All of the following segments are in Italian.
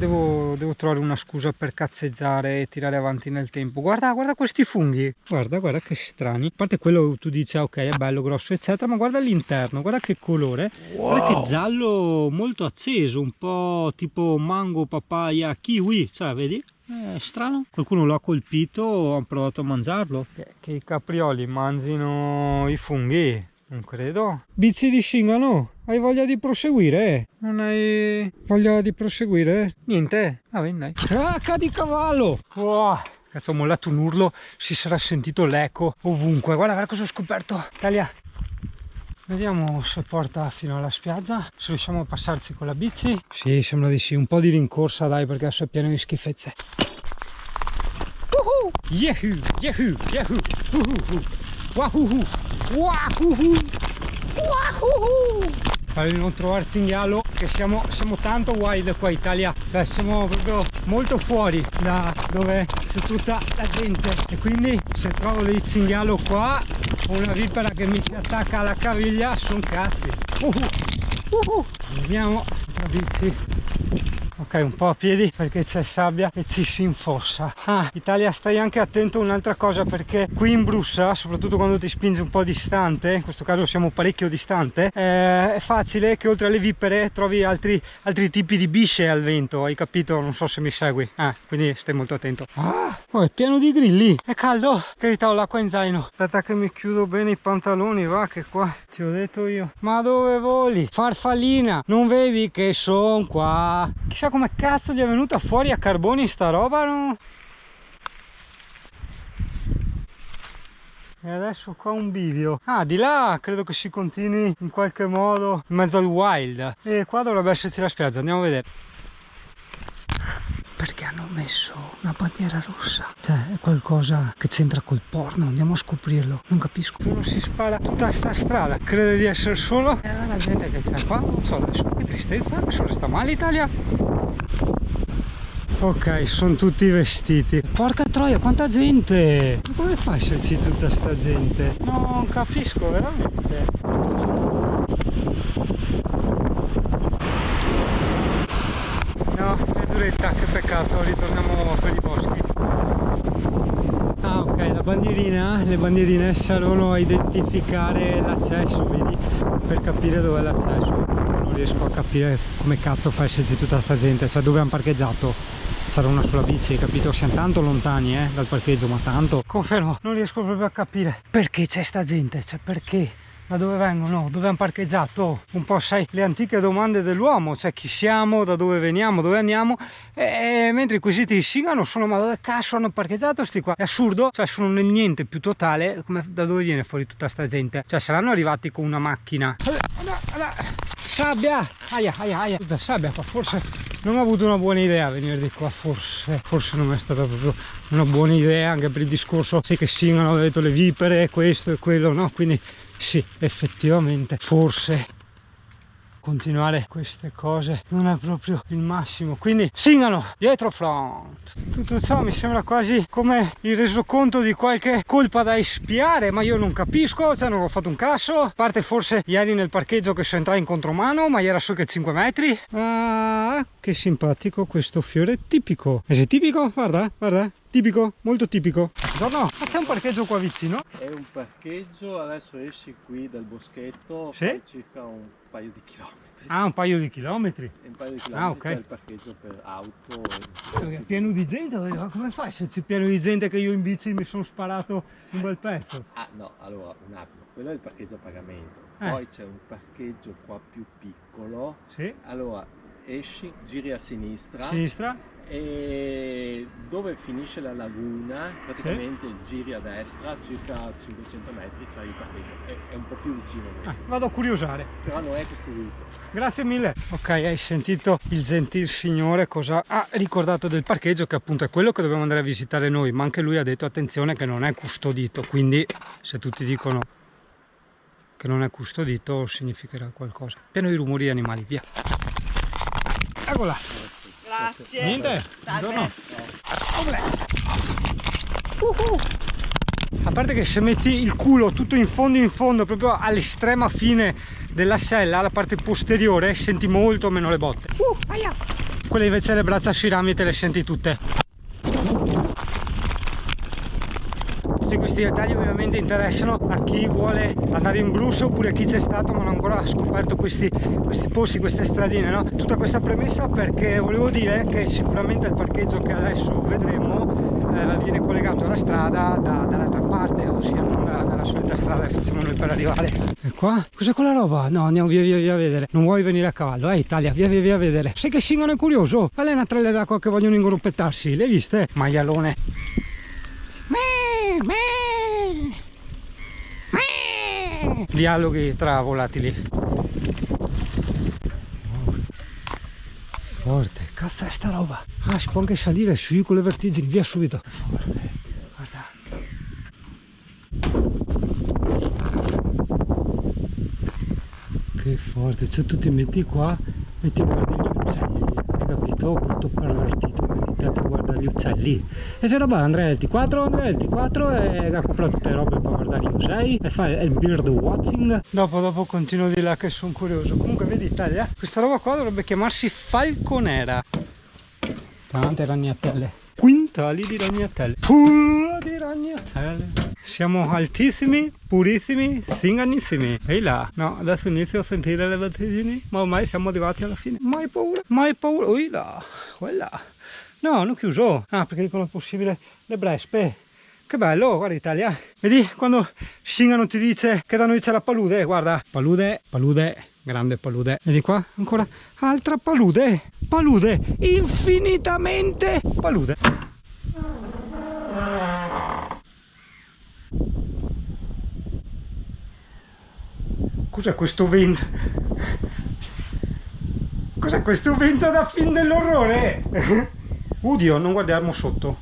devo trovare una scusa per cazzeggiare e tirare avanti nel tempo. Guarda questi funghi, guarda che strani. A parte quello tu dici ok è bello, grosso eccetera, ma guarda all'interno, guarda che colore. Wow. Guarda che giallo molto acceso, un po' tipo mango, papaya, kiwi, cioè vedi? È strano, qualcuno lo ha colpito, ha provato a mangiarlo. Che i caprioli mangino i funghi, non credo. Bici di Shingano, hai voglia di proseguire? Non hai voglia di proseguire? Niente? Va bene, dai. Cracca di cavallo! Wow. Cazzo, ho mollato un urlo, si sarà sentito l'eco ovunque. Guarda cosa ho scoperto. Italia. Vediamo se porta fino alla spiaggia, se riusciamo a passarci con la bici. Sì, sembra di sì, un po' di rincorsa dai, perché adesso è pieno di schifezze. Yahoo, yahoo, yahoo, wahoo, wahoo, wahoo. Per non trovarci in giallo, che siamo tanto wild qua in Italia, cioè siamo proprio molto fuori da dove c'è tutta la gente, e quindi se trovo dei cinghialo qua o una vipera che mi si attacca alla caviglia sono cazzi. Vediamo la bici. Ok, un po' a piedi perché c'è sabbia e ci si infossa. Italia, stai anche attento a un'altra cosa, perché qui in Brussa, soprattutto quando ti spingi un po' distante, in questo caso siamo parecchio distante, è facile che oltre alle vipere trovi altri tipi di bisce al vento, hai capito? Non so se mi segui, quindi stai molto attento. È pieno di grilli, è caldo, carità, ho l'acqua in zaino. Aspetta che mi chiudo bene i pantaloni, va che qua ti ho detto io. Ma dove voli? Farfallina, non vedi che son qua? Chissà come cazzo gli è venuta fuori a Carboni sta roba, no? E adesso qua un bivio. Di là credo che si continui in qualche modo in mezzo al wild. E qua dovrebbe esserci la spiaggia, andiamo a vedere. Perché hanno messo una bandiera rossa? Cioè è qualcosa che c'entra col porno, andiamo a scoprirlo, non capisco. Uno si spara tutta sta strada, crede di essere solo, e la gente che c'è qua, non so adesso, che tristezza, adesso resta male Italia. Ok, sono tutti vestiti. Porca troia, quanta gente! Ma come fai se c'è tutta sta gente? Non capisco veramente. No, è duretta, che peccato, ritorniamo per i boschi. Ok, la bandierina, le bandierine servono a identificare l'accesso, vedi? Per capire dove è l'accesso. Non riesco a capire come cazzo fa esserci tutta sta gente, cioè dove hanno parcheggiato. C'era una sola bici, capito? Siamo tanto lontani dal parcheggio, ma tanto. Confermo, non riesco proprio a capire perché c'è sta gente, cioè perché? Da dove vengono? Dove hanno parcheggiato? Un po' sai le antiche domande dell'uomo, cioè chi siamo, da dove veniamo, dove andiamo, mentre i quesiti di Shingano sono ma dove cazzo hanno parcheggiato sti qua? È assurdo, cioè sono nel niente più totale, come da dove viene fuori tutta sta gente? Cioè saranno arrivati con una macchina. Sabbia! Aia, tutta sabbia qua, forse non ho avuto una buona idea venire di qua, forse non è stata proprio una buona idea, anche per il discorso sì che Shingano aveva detto le vipere, questo e quello, no? Quindi sì, effettivamente, forse continuare queste cose non è proprio il massimo. Quindi Shingano, dietro front. Tutto ciò mi sembra quasi come il resoconto di qualche colpa da espiare, ma io non capisco, cioè non ho fatto un cazzo, a parte forse ieri nel parcheggio che sono entrato in contromano, ma era solo che 5 metri. Che simpatico questo fiore tipico. È tipico? Guarda, tipico, molto tipico. Buongiorno, ma c'è un parcheggio qua vicino? È un parcheggio, adesso esci qui dal boschetto, sì? Fai circa un paio di chilometri. Un paio di chilometri? E un paio di chilometri ok. C'è il parcheggio per auto. È pieno di gente, ma come fai se c'è pieno di gente che io in bici mi sono sparato un bel pezzo? No, allora un attimo, quello è il parcheggio a pagamento, poi c'è un parcheggio qua più piccolo. Sì. Allora esci, giri a sinistra. E dove finisce la laguna praticamente giri a destra circa 500 metri, c'è il parcheggio, è un po' più vicino questo. Vado a curiosare, però non è questo route. Grazie mille. Ok, hai sentito il gentil signore cosa ha ricordato del parcheggio, che appunto è quello che dobbiamo andare a visitare noi, ma anche lui ha detto attenzione che non è custodito, quindi se tutti dicono che non è custodito significherà qualcosa. Pieno di rumori di animali, via. Eccola. Grazie. Niente, buongiorno. A parte che se metti il culo tutto in fondo, proprio all'estrema fine della sella, la parte posteriore, senti molto meno le botte. Aia. quelle invece le braccia sui rami te le senti tutte. Tutti questi dettagli ovviamente interessano a chi vuole andare in Bruce oppure a chi c'è stato ma non ha ancora scoperto questi posti, queste stradine, no? Tutta questa premessa perché volevo dire che sicuramente il parcheggio che adesso vedremo viene collegato alla strada dall'altra parte, ossia non dalla solita strada che facciamo noi per arrivare. E qua? Cos'è quella roba? No, andiamo via a vedere. Non vuoi venire a cavallo? Italia, via a vedere. Sai che Singano è curioso? Qual è una trelle d'acqua che vogliono ingroppettarsi? Le hai viste? Maialone. Dialoghi tra volatili. Forte, cazzo è sta roba? Ah, si può anche salire su con le vertigini, via subito. Forte, guarda. Che forte, cioè tu ti metti qua e ti guardi gli uccelli, hai capito? Tutto pervertito, che ti piace guardare gli uccelli. E c'è roba, Andrea il T4 e ha comprato tutte le robe per guardare gli uccelli e fa il bird watching. Dopo continuo di là che sono curioso. Comunque vedi Italia, questa roba qua dovrebbe chiamarsi falconera. Tante ragnatelle, quintali di ragnatelle, puro di ragnatelle. Siamo altissimi, purissimi, singanissimi. Ehi là, no, adesso inizio a sentire le vertigini, ma ormai siamo arrivati alla fine. Mai paura, oi là, quella. No, hanno chiuso. Ah, perché dicono possibile le Brespe. Che bello, guarda Italia. Vedi quando Singano ti dice che da noi c'è la palude, guarda. Palude, grande palude. Vedi qua, ancora altra palude. Palude, infinitamente palude. Cos'è questo vento? Cos'è questo vento da film dell'orrore? Udio, non guardiamo sotto.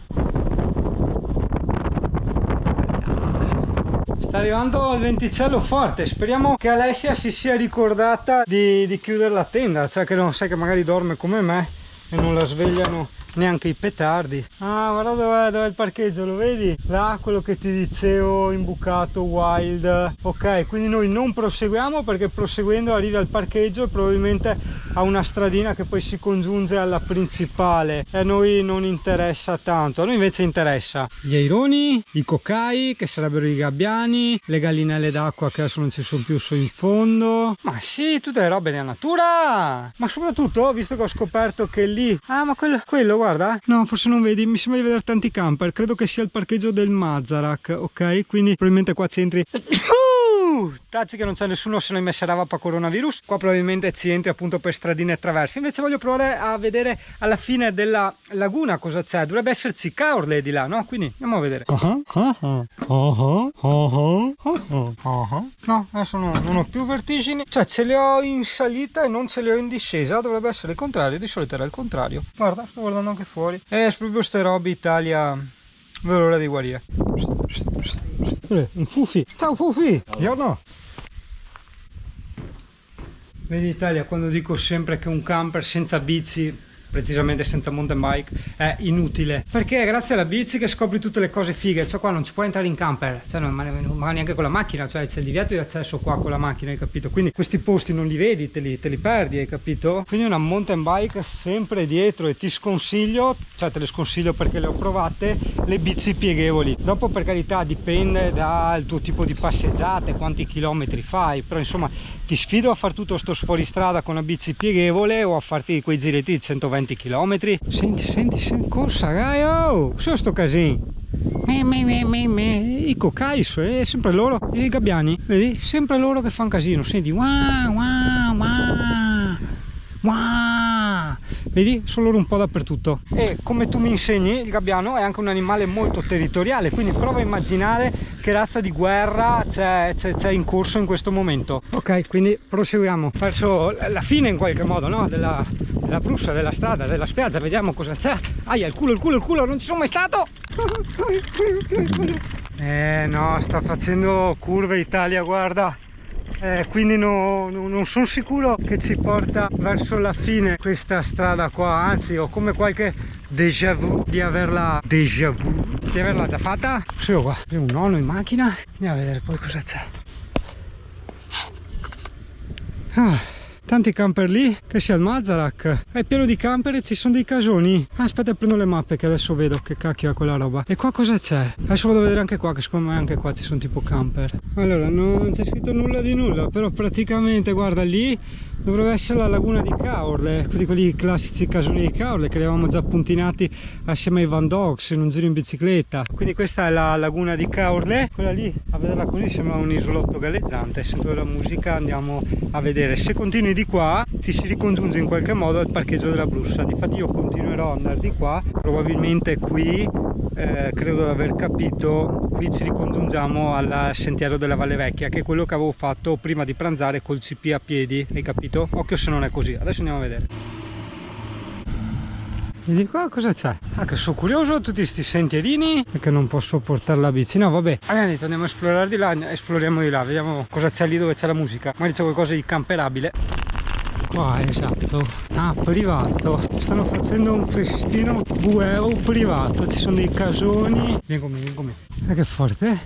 Sta arrivando il venticello forte, speriamo che Alessia si sia ricordata di chiudere la tenda, cioè che non sai che magari dorme come me e non la svegliano neanche i petardi. Ah, guarda dov'è il parcheggio, lo vedi? Là, quello che ti dicevo, imbucato, wild. Ok, quindi noi non proseguiamo perché proseguendo arrivi al parcheggio e probabilmente a una stradina che poi si congiunge alla principale e a noi non interessa tanto. A noi invece interessa gli aironi, i cocai che sarebbero i gabbiani, le gallinelle d'acqua che adesso non ci sono più, sono in fondo. Ma sì, tutte le robe della natura. Ma soprattutto, visto che ho scoperto che lì, ah, ma quello guarda, no, forse non vedi, mi sembra di vedere tanti camper, credo che sia il parcheggio del Mazarac, ok? Quindi probabilmente qua c'entri. Tazzi che non c'è nessuno se non messerava per coronavirus, qua probabilmente ci entri appunto per stradine e attraversi. Invece voglio provare a vedere alla fine della laguna cosa c'è, dovrebbe esserci Caorle di là, no? Quindi andiamo a vedere. No, adesso non ho più vertigini, cioè ce le ho in salita e non ce le ho in discesa, dovrebbe essere il contrario, di solito era il contrario. Guarda, sto guardando anche fuori, proprio ste robe Italia, vedo l'ora di guarire. Un Fufi, ciao Fufi, buongiorno. Vedi Italia, quando dico sempre che un camper senza bici, precisamente senza mountain bike, è inutile, perché è grazie alla bici che scopri tutte le cose fighe. Cioè qua non ci puoi entrare in camper, cioè non neanche con la macchina, cioè c'è il divieto di accesso qua con la macchina, hai capito? Quindi questi posti non li vedi, te li perdi, hai capito? Quindi una mountain bike sempre dietro, e ti sconsiglio, cioè te le sconsiglio perché le ho provate, le bici pieghevoli. Dopo per carità dipende dal tuo tipo di passeggiate, quanti chilometri fai, però insomma ti sfido a fare tutto sto fuoristrada con una bici pieghevole o a farti quei giretti di 120 km. Senti, corsa, oh, so sto casino. I cocai, è sempre loro, i gabbiani, vedi? Sempre loro che fanno casino, senti, vedi? Sono loro un po' dappertutto. E come tu mi insegni, il gabbiano è anche un animale molto territoriale, quindi prova a immaginare che razza di guerra c'è in corso in questo momento. Ok, quindi proseguiamo verso la fine in qualche modo, no? della bruscia, della strada, della spiaggia, vediamo cosa c'è. Aia, il culo, non ci sono mai stato. No, sta facendo curve Italia, guarda. Quindi non sono sicuro che ci porta verso la fine questa strada qua, anzi ho come qualche déjà vu di averla già fatta. Sono qua, abbiamo un nonno in macchina, andiamo a vedere poi cosa c'è. tanti camper lì, che sia il Mazarak, è pieno di camper e ci sono dei casoni. Aspetta, prendo le mappe che adesso vedo che cacchio è quella roba. E qua cosa c'è? Adesso vado a vedere anche qua, che secondo me anche qua ci sono tipo camper. Allora, non c'è scritto nulla di nulla, però praticamente guarda lì dovrebbe essere la laguna di Caorle, di quelli classici casoni di Caorle che li avevamo già puntinati assieme ai Van Dogs in un giro in bicicletta. Quindi questa è la laguna di Caorle, quella lì a vederla così sembra un isolotto galleggiante. Sento la musica, andiamo a vedere. Se continui di qua ci si ricongiunge in qualche modo al parcheggio della Brussa. Difatti io continuerò ad andare di qua, probabilmente qui credo di aver capito, qui ci ricongiungiamo al sentiero della Valle Vecchia, che è quello che avevo fatto prima di pranzare col CP a piedi, hai capito? Occhio se non è così. Adesso andiamo a vedere. E di qua cosa c'è? Ah, che sono curioso, tutti questi sentierini e che non posso portare la bici. No vabbè, abbiamo detto andiamo a esplorare di là, esploriamo di là, vediamo cosa c'è lì dove c'è la musica. Magari c'è qualcosa di camperabile. Qua, esatto. Ah, privato. Stanno facendo un festino bueo privato. Ci sono dei casoni. Vieni con me, vieni con me. Sai che forte?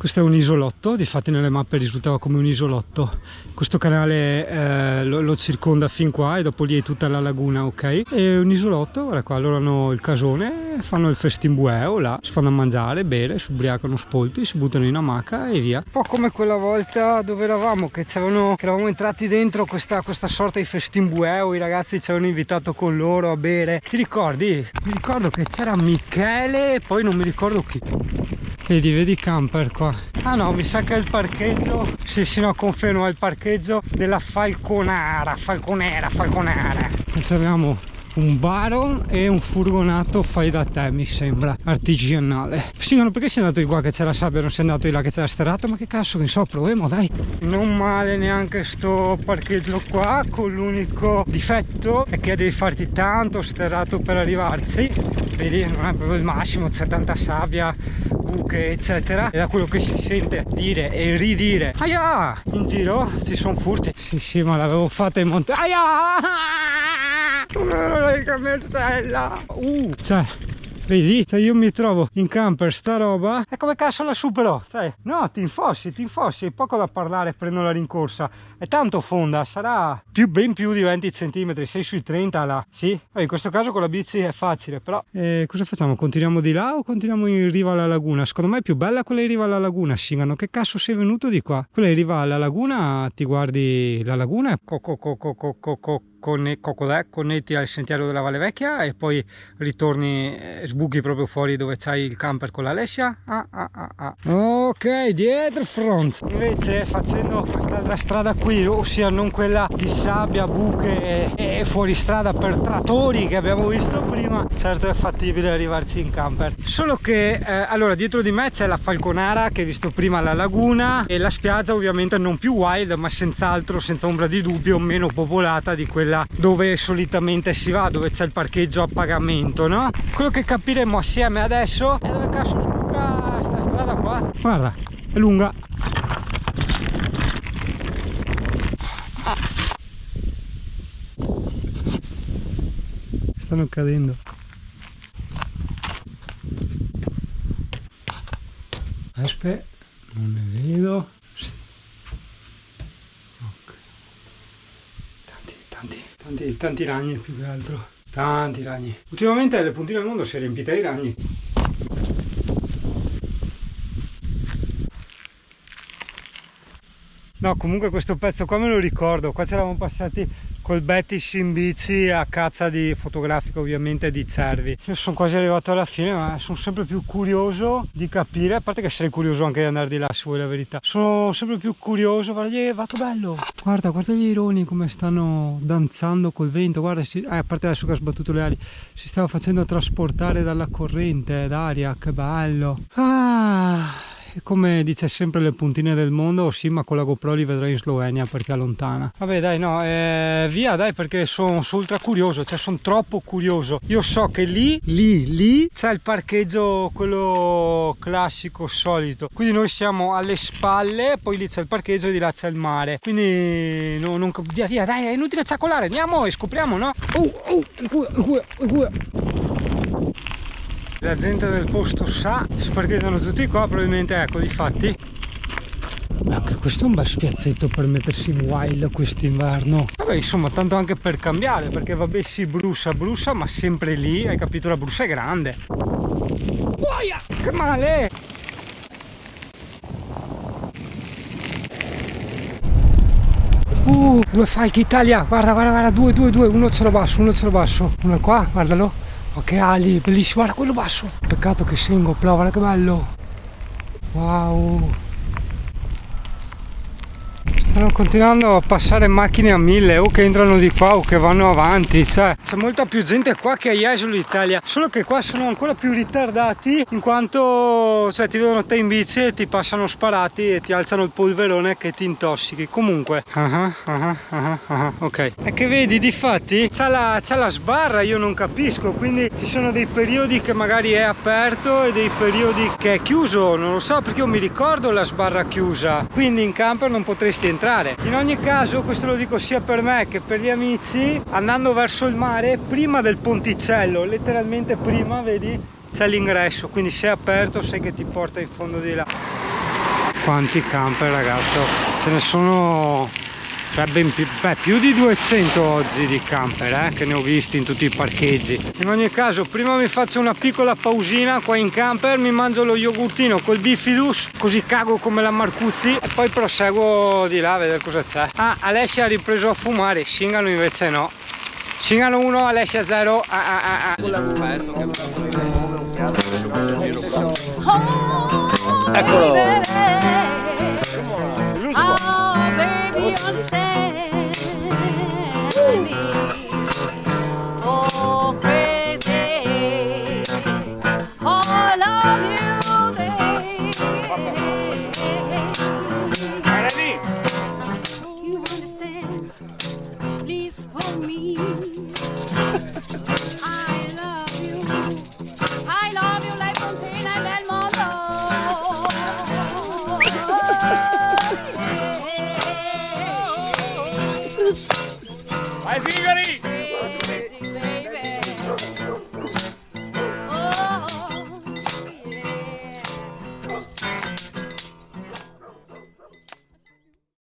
Questo è un isolotto, difatti nelle mappe risultava come un isolotto. Questo canale lo circonda fin qua e dopo lì è tutta la laguna, ok? È un isolotto, guarda qua, loro hanno il casone, fanno il festimbueo là, si fanno a mangiare, bere, si ubriacano spolpi, si buttano in amaca e via. Un po' come quella volta dove eravamo, che eravamo entrati dentro questa sorta di festimbueo, i ragazzi ci avevano invitato con loro a bere. Ti ricordi? Mi ricordo che c'era Michele e poi non mi ricordo chi. Vedi camper qua. Ah no, mi sa che è il parcheggio. Sì, no, confermo, è il parcheggio della Falconara. Adesso abbiamo un Baron e un furgonato fai da te, mi sembra, artigianale. Sì, no, perché sei andato di qua che c'era sabbia, non sei andato di là che c'era sterrato? Ma che cazzo, che so, proviamo, dai. Non male neanche sto parcheggio qua, con l'unico difetto è che devi farti tanto sterrato per arrivarci. Vedi, non è proprio il massimo, c'è tanta sabbia, buche eccetera, e da quello che si sente dire e ridire aia in giro ci sono furti. Sì, ma l'avevo fatta in montagna. Aia, cammerzella. Cioè, vedi? Cioè io mi trovo in camper sta roba e come cazzo la supero? Sai? No, ti infossi, hai poco da parlare, prendo la rincorsa. È tanto fonda, sarà ben più di 20 cm, sei sui 30 là. Sì? In questo caso con la bici è facile, però cosa facciamo? Continuiamo di là o continuiamo in riva alla laguna? Secondo me è più bella quella in riva alla laguna. Singano, che cazzo sei venuto di qua? Quella in riva alla laguna, ti guardi la laguna connetti al sentiero della Valle Vecchia e poi ritorni, sbughi proprio fuori dove c'hai il camper con l'Alessia. Ok, dietro front. Invece facendo quest'altra strada qui, ossia non quella di sabbia, buche e fuoristrada per trattori che abbiamo visto prima, certo è fattibile arrivarci in camper. Solo che allora dietro di me c'è la Falconara che hai visto prima, la laguna, e la spiaggia ovviamente non più wild ma senz'altro, senza ombra di dubbio, meno popolata di quella dove solitamente si va, dove c'è il parcheggio a pagamento, no? Quello che capiremo assieme adesso è dove cazzo sbuca sta strada qua. Guarda, è lunga. Stanno cadendo. Aspetta, non ne vedo. Tanti ragni più che altro. Tanti ragni. Ultimamente le puntine del mondo si è riempita di ragni. No, comunque questo pezzo qua me lo ricordo. Qua ci eravamo passati col Betis in bici a caccia di fotografica ovviamente di cervi. Io sono quasi arrivato alla fine, ma sono sempre più curioso di capire, a parte che sarei curioso anche di andare di là se vuoi la verità. Sono sempre più curioso, guarda che bello. Guarda gli ironi come stanno danzando col vento, guarda, a parte adesso che ha sbattuto le ali, si stava facendo trasportare dalla corrente d'aria, che bello. E come dice sempre le puntine del mondo, sì, ma con la GoPro li vedrai in Slovenia perché è lontana. Vabbè dai, no, via dai, perché sono ultra curioso, cioè sono troppo curioso. Io so che lì c'è il parcheggio, quello classico, solito. Quindi noi siamo alle spalle, poi lì c'è il parcheggio e di là c'è il mare. Quindi via dai, è inutile ciacolare, andiamo e scopriamo, no? La gente del posto sa, si parcheggiano tutti qua, probabilmente, ecco, difatti Anche questo è un bel spiazzetto per mettersi wild quest'inverno. Vabbè, insomma, tanto anche per cambiare, perché vabbè si brucia, ma sempre lì, hai capito, la brucia è grande. Boia, che male! Due falchi Italia, guarda, due, uno cielo basso, uno è qua, guardalo. Oh, che ali, bellissimo, guarda quello basso. Peccato che sia in GoPro, guarda che bello. Wow. Stanno continuando a passare macchine a 1000 o che entrano di qua o che vanno avanti, cioè c'è molta più gente qua che a Jesolo Italia, solo che qua sono ancora più ritardati in quanto cioè ti vedono te in bici e ti passano sparati e ti alzano il polverone che ti intossichi. Comunque ok, è che vedi, difatti c'ha la sbarra, io non capisco, quindi ci sono dei periodi che magari è aperto e dei periodi che è chiuso, non lo so, perché io mi ricordo la sbarra chiusa, quindi in camper non potresti entrare. In ogni caso, questo lo dico sia per me che per gli amici, andando verso il mare, prima del ponticello, letteralmente prima, vedi, c'è l'ingresso, quindi se è aperto sai che ti porta in fondo di là. Quanti camper, ragazzo, ce ne sono più di 200 oggi di camper, che ne ho visti in tutti i parcheggi. In ogni caso, prima mi faccio una piccola pausina qua in camper, mi mangio lo yogurtino col bifidus, così cago come la Marcuzzi, e poi proseguo di là a vedere cosa c'è. Ah, Alessia ha ripreso a fumare, Singano invece no. Singano 1, Alessia 0. Eccolo. Oh, crazy, all of you day. You understand, please for me.